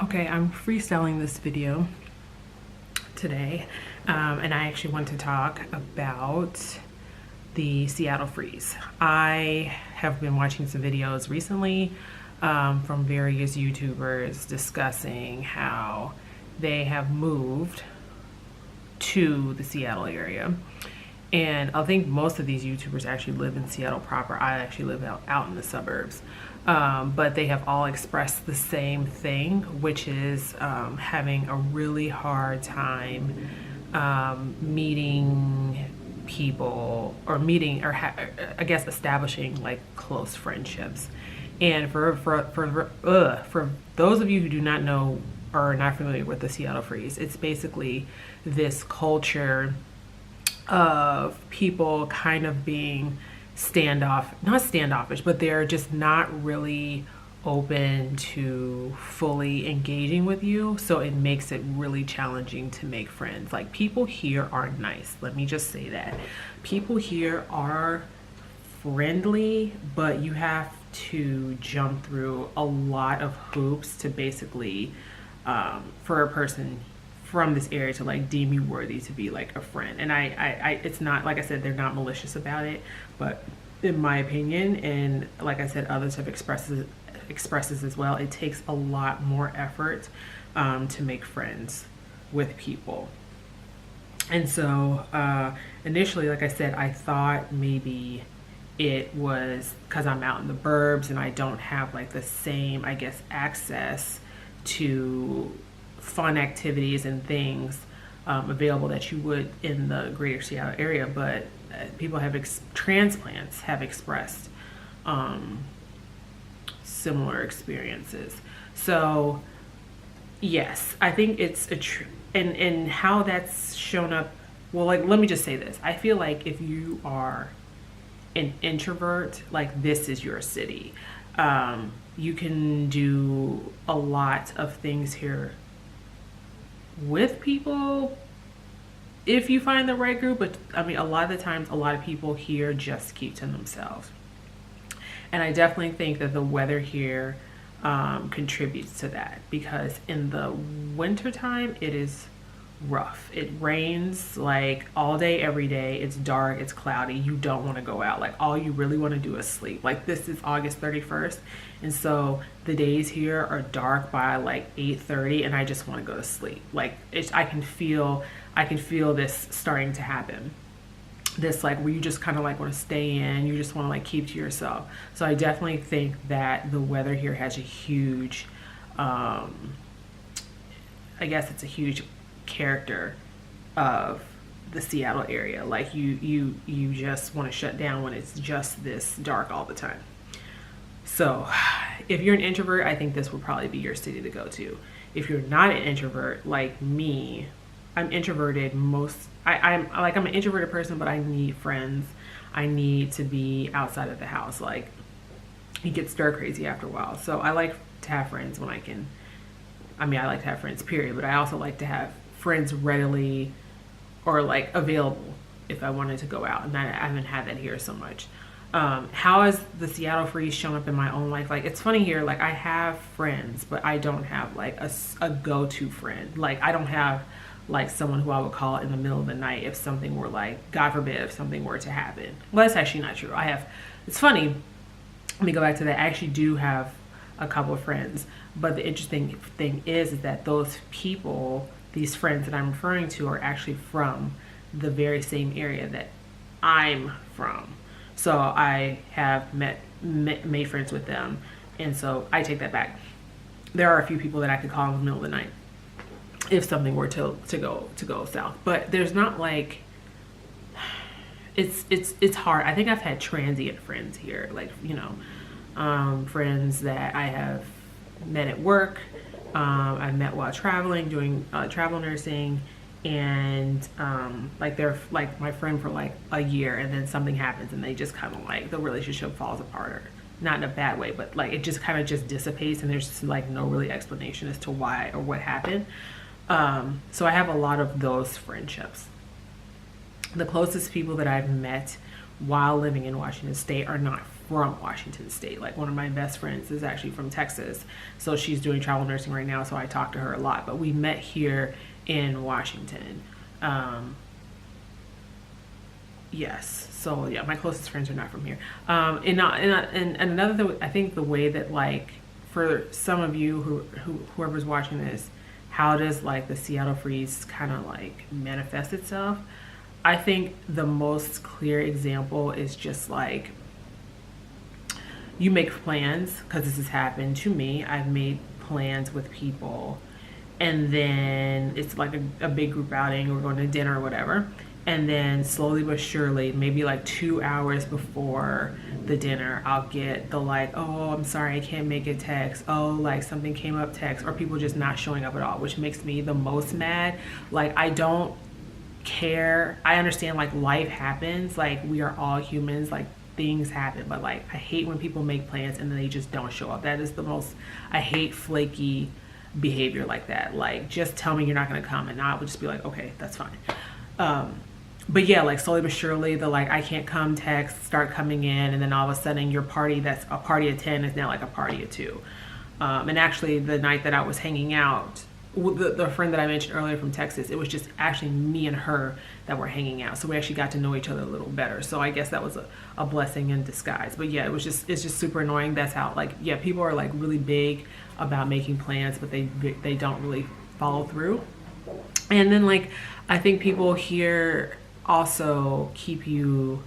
Okay, I'm freestyling this video today, and I actually want to talk about the Seattle freeze. I have been watching some videos recently from various YouTubers discussing how they have moved to the Seattle area. And I think most of these YouTubers actually live in Seattle proper. I actually live out in the suburbs. But they have all expressed the same thing, which is having a really hard time meeting people or I guess establishing like close friendships. And for those of you who do not know or are not familiar with the Seattle freeze, it's basically this culture of people kind of being not standoffish, but they're just not really open to fully engaging with you. So it makes it really challenging to make friends. Like, people here are nice. Let me just say that. People here are friendly, but you have to jump through a lot of hoops to basically, for a person from this area to like deem you worthy to be like a friend. And I it's not, like I said, they're not malicious about it, but in my opinion, and like I said, others have expressed this as well, it takes a lot more effort to make friends with people. And so initially, like I said, I thought maybe it was because I'm out in the burbs and I don't have like the same, I guess, access to fun activities and things available that you would in the greater Seattle area. But people transplants have expressed similar experiences. So yes, I think it's and how that's shown up. Well, like, let me just say this. I feel like if you are an introvert, like, this is your city. You can do a lot of things here with people if you find the right group, but I mean, a lot of the times, a lot of people here just keep to themselves. And I definitely think that the weather here contributes to that, because in the wintertime it is rough. It rains like all day, every day. It's dark, it's cloudy. You don't want to go out. Like, all you really want to do is sleep. Like, this is August 31st, and so the days here are dark by like 8:30, and I just want to go to sleep. Like, I can feel this starting to happen. This, like, where you just kind of like want to stay in, you just want to like keep to yourself. So I definitely think that the weather here has a huge I guess it's a huge character of the Seattle area. Like, you just want to shut down when it's just this dark all the time. So if you're an introvert, I think this would probably be your city to go to. If you're not an introvert like me, I'm introverted. I'm an introverted person, but I need friends. I need to be outside of the house. Like, it gets stir crazy after a while. So I like to have friends when I can. I mean, I like to have friends, period, but I also like to have friends readily or like available if I wanted to go out, and I haven't had that here so much. How has the Seattle freeze shown up in my own life? Like, it's funny here, like, I have friends, but I don't have like a go-to friend. Like, I don't have like someone who I would call in the middle of the night if something were, like, God forbid, if something were to happen. Well, that's actually not true. It's funny, let me go back to that. I actually do have a couple of friends, but the interesting thing is that those people, these friends that I'm referring to, are actually from the very same area that I'm from. So I have made friends with them, and so I take that back. There are a few people that I could call in the middle of the night if something were to go south, but there's not like, it's hard. I think I've had transient friends here, like, friends that I have met at work. I've met while traveling, doing travel nursing, and like, they're like my friend for like a year, and then something happens and they just kind of like, the relationship falls apart, or not in a bad way, but like, it just kind of just dissipates, and there's just like no really explanation as to why or what happened. So I have a lot of those friendships. The closest people that I've met while living in Washington State are not from Washington State. Like one of my best friends is actually from Texas, so she's doing travel nursing right now, so I talk to her a lot. But we met here in Washington. Yes, so yeah, my closest friends are not from here. And another thing, I think the way that, like, for some of you whoever's watching this, how does like the Seattle freeze kind of like manifest itself? I think the most clear example is just like, you make plans, because this has happened to me. I've made plans with people, and then it's like a big group outing, we're going to dinner or whatever, and then slowly but surely, maybe like 2 hours before the dinner, I'll get the like, oh, I'm sorry, I can't make it text. Oh, like something came up text, or people just not showing up at all, which makes me the most mad. Like, I don't care. I understand like life happens, like we are all humans, like things happen, but like I hate when people make plans and then they just don't show up. That is the most, I hate flaky behavior like that. Like, just tell me you're not going to come, and I would just be like, okay, that's fine. But yeah, like slowly but surely, the like, I can't come text start coming in, and then all of a sudden your party that's a party of 10 is now like a party of 2. And actually the night that I was hanging out with the friend that I mentioned earlier from Texas, it was just actually me and her that were hanging out, so we actually got to know each other a little better. So I guess that was a blessing in disguise. But yeah, it's just super annoying. That's how, like, yeah, people are like really big about making plans, but they don't really follow through. And then like, I think people here also keep you,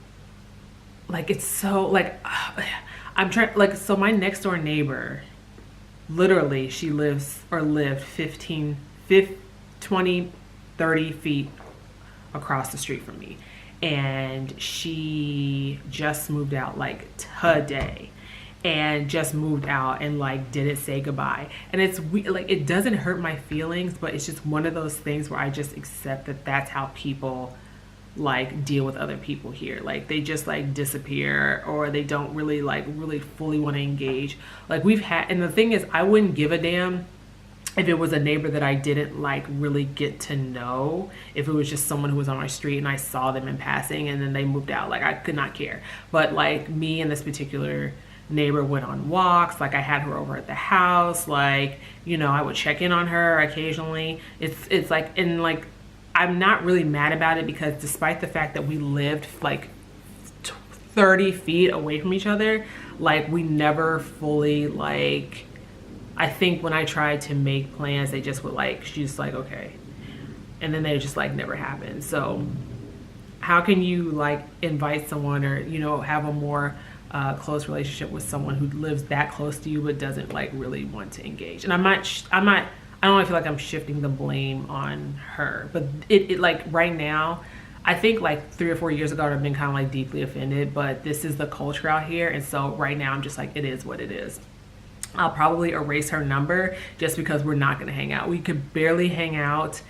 like, it's so like, I'm trying, like, so my next door neighbor, literally she lived 20, 30 feet across the street from me, and she just moved out like today, and just moved out and like didn't say goodbye. And it's like, it doesn't hurt my feelings, but it's just one of those things where I just accept that that's how people like deal with other people here. Like, they just like disappear, or they don't really like really fully want to engage. Like, we've had, and the thing is, I wouldn't give a damn if it was a neighbor that I didn't like really get to know. If it was just someone who was on my street and I saw them in passing and then they moved out, like I could not care. But like, me and this particular neighbor went on walks. Like, I had her over at the house, like, you know, I would check in on her occasionally. It's like, and like, I'm not really mad about it, because despite the fact that we lived like 30 feet away from each other, like we never fully, like, I think when I tried to make plans, they just would like, she's like, okay, and then they just like never happened. So how can you like invite someone, or, you know, have a more close relationship with someone who lives that close to you but doesn't like really want to engage? And I don't feel like I'm shifting the blame on her, but it like right now, I think like 3 or 4 years ago, I've been kind of like deeply offended, but this is the culture out here. And so right now I'm just like, it is what it is. I'll probably erase her number just because we're not going to hang out. We could barely hang out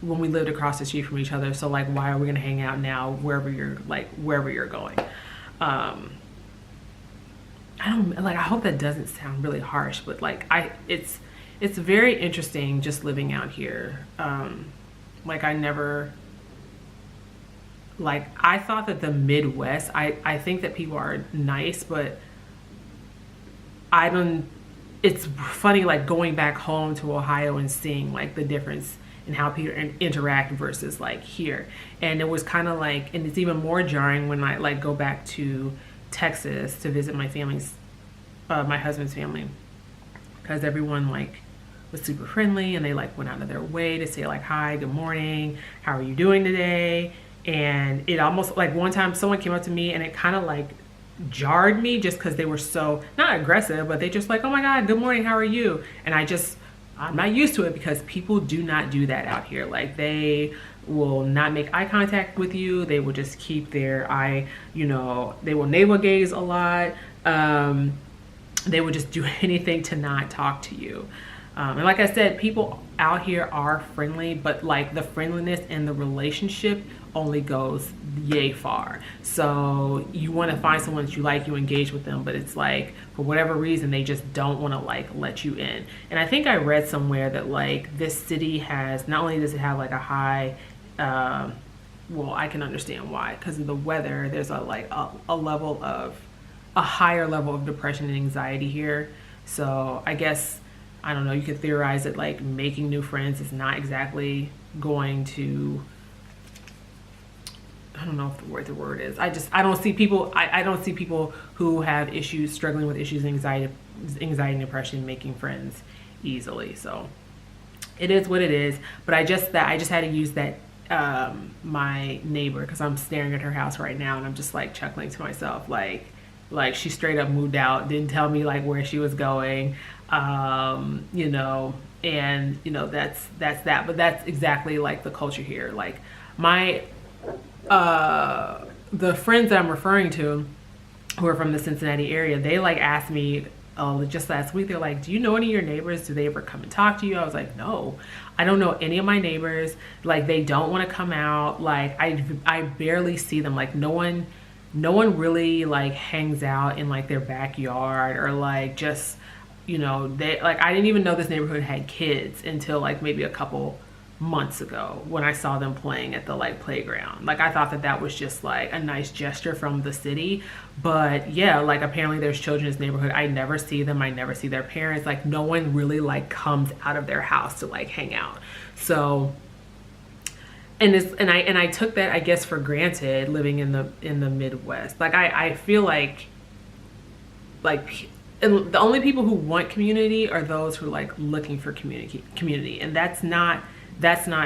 when we lived across the street from each other. So like, why are we going to hang out now wherever you're going? I don't like, I hope that doesn't sound really harsh, but like it's very interesting just living out here. Like, I never, like, I thought that the Midwest, I think that people are nice, but it's funny, like going back home to Ohio and seeing like the difference in how people interact versus like here. And it was kind of like, and it's even more jarring when I like go back to Texas to visit my husband's family, because everyone like was super friendly, and they like went out of their way to say like, hi, good morning, how are you doing today? And it almost, like, one time someone came up to me and it kind of like jarred me, just because they were so not aggressive, but they just like, oh my god, good morning, how are you? And I'm not used to it, because people do not do that out here. Like, they will not make eye contact with you. They will just keep their eye, you know, they will navel gaze a lot. They will just do anything to not talk to you. And like I said, people out here are friendly, but like the friendliness and the relationship only goes yay far. So you want to find someone that you like, you engage with them, but it's like, for whatever reason, they just don't want to like let you in. And I think I read somewhere that like this city has, not only does it have like a high, well, I can understand why, because of the weather, there's a level of a higher level of depression and anxiety here. So I guess, I don't know, you could theorize that like making new friends is not exactly going to, I don't know if the word is. I don't see people. I don't see people who have issues, struggling with issues, anxiety, and depression, making friends easily. So it is what it is. But I just had to use that, my neighbor, because I'm staring at her house right now, and I'm just like chuckling to myself, like she straight up moved out, didn't tell me like where she was going, you know, and you know that's that. But that's exactly like the culture here. Like my the friends that I'm referring to who are from the Cincinnati area, they like asked me just last week, they're like, do you know any of your neighbors? Do they ever come and talk to you? I was like, no, I don't know any of my neighbors. Like they don't want to come out. Like I barely see them. Like no one really like hangs out in like their backyard, or like just, you know, they like, I didn't even know this neighborhood had kids until like maybe a couple months ago when I saw them playing at the like playground. Like I thought that was just like a nice gesture from the city, but yeah, like apparently there's children in this neighborhood. I never see them. I never see their parents. Like no one really like comes out of their house to like hang out. So and I took that, I guess, for granted living in the Midwest. Like I feel like and the only people who want community are those who are like looking for community, and that's not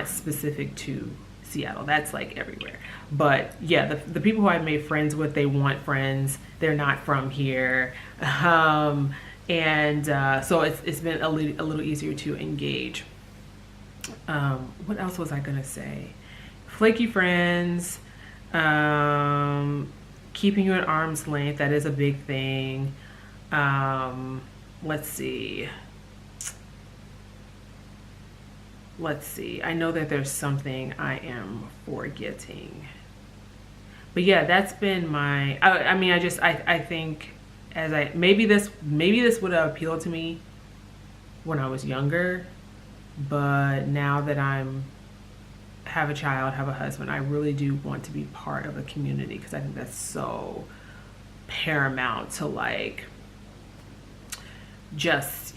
specific to Seattle. That's like everywhere. But yeah, the people who I made friends with, they want friends. They're not from here, and so it's been a little easier to engage. What else was I gonna say? Flaky friends, keeping you at arm's length. That is a big thing. Let's see. I know that there's something I am forgetting. But yeah, that's been my, I mean, I think maybe this would have appealed to me when I was younger, but now that have a child, have a husband, I really do want to be part of a community, because I think that's so paramount to like, just,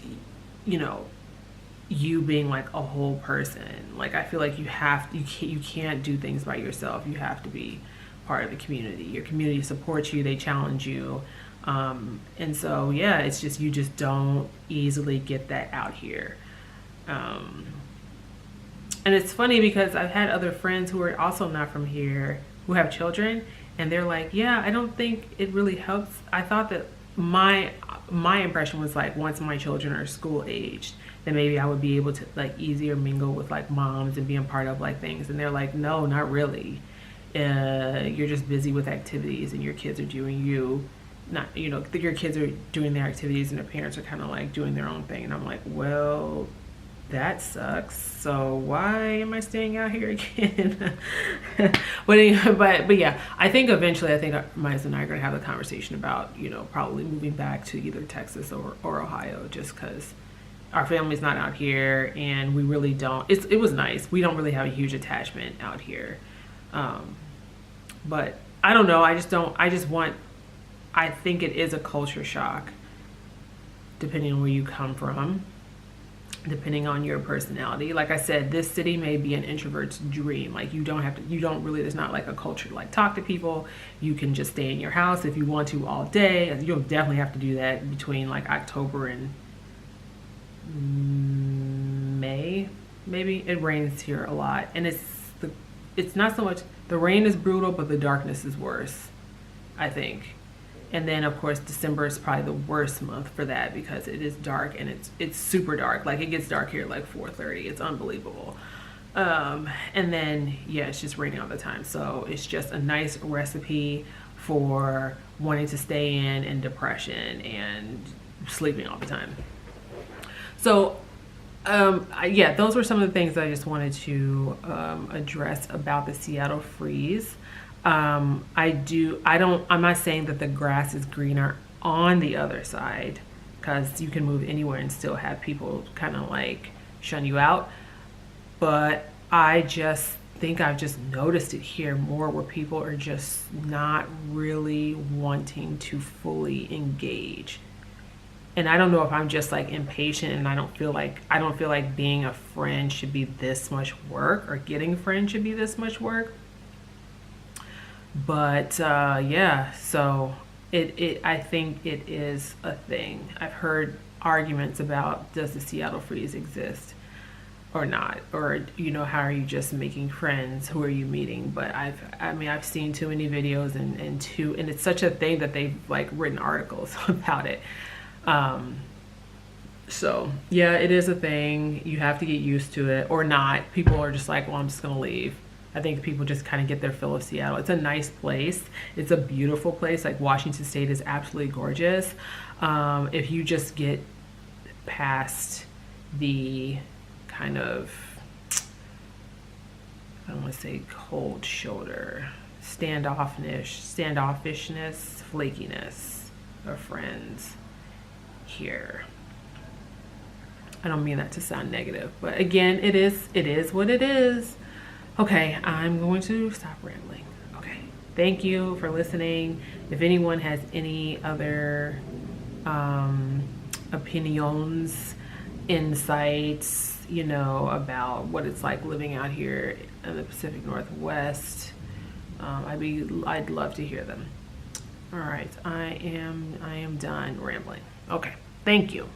you know, you being like a whole person. Like I feel like you can't do things by yourself. You have to be part of the community. Your community supports you, they challenge you, and so yeah, it's just, you just don't easily get that out here. And it's funny because I've had other friends who are also not from here who have children, and they're like, yeah, I don't think it really helps. I thought that my impression was like, once my children are school aged, then maybe I would be able to like easier mingle with like moms and being part of like things. And they're like, no, not really. You're just busy with activities, and your kids are doing your kids are doing their activities, and their parents are kind of like doing their own thing. And I'm like, well, that sucks. So why am I staying out here again? but yeah, I think eventually, my husband and I are going to have a conversation about, you know, probably moving back to either Texas or Ohio, just because our family's not out here, and we really don't. It was nice. We don't really have a huge attachment out here. But I don't know. I think it is a culture shock, depending on where you come from, depending on your personality. Like I said, this city may be an introvert's dream. Like there's not like a culture to like talk to people. You can just stay in your house if you want to all day. You'll definitely have to do that between like October and May, maybe. It rains here a lot, and it's not so much, the rain is brutal, but the darkness is worse, I think. And then of course December is probably the worst month for that, because it is dark, and it's super dark. Like it gets dark here at like 4:30. It's unbelievable. And then yeah, it's just raining all the time. So it's just a nice recipe for wanting to stay in depression and sleeping all the time. So yeah, those were some of the things that I just wanted to address about the Seattle freeze. I'm not saying that the grass is greener on the other side, because you can move anywhere and still have people kind of like shun you out. But I just think I've just noticed it here more, where people are just not really wanting to fully engage. And I don't know if I'm just like impatient, and I don't feel like being a friend should be this much work, or getting a friend should be this much work. But yeah, so I think it is a thing. I've heard arguments about, does the Seattle freeze exist or not, or how are you just making friends, who are you meeting? But I've seen too many videos, and it's such a thing that they've like written articles about it. um so yeah, it is a thing. You have to get used to it, or not. People are just like, well, I'm just gonna leave. I think people just kind of get their fill of Seattle. It's a nice place. It's a beautiful place. Like, Washington State is absolutely gorgeous. If you just get past the kind of, I don't want to say cold shoulder, standoffishness, flakiness of friends here. I don't mean that to sound negative, but again, it is what it is. Okay, I'm going to stop rambling. Okay, thank you for listening. If anyone has any other opinions, insights, about what it's like living out here in the Pacific Northwest, I'd love to hear them. All right, I am done rambling. Okay, thank you.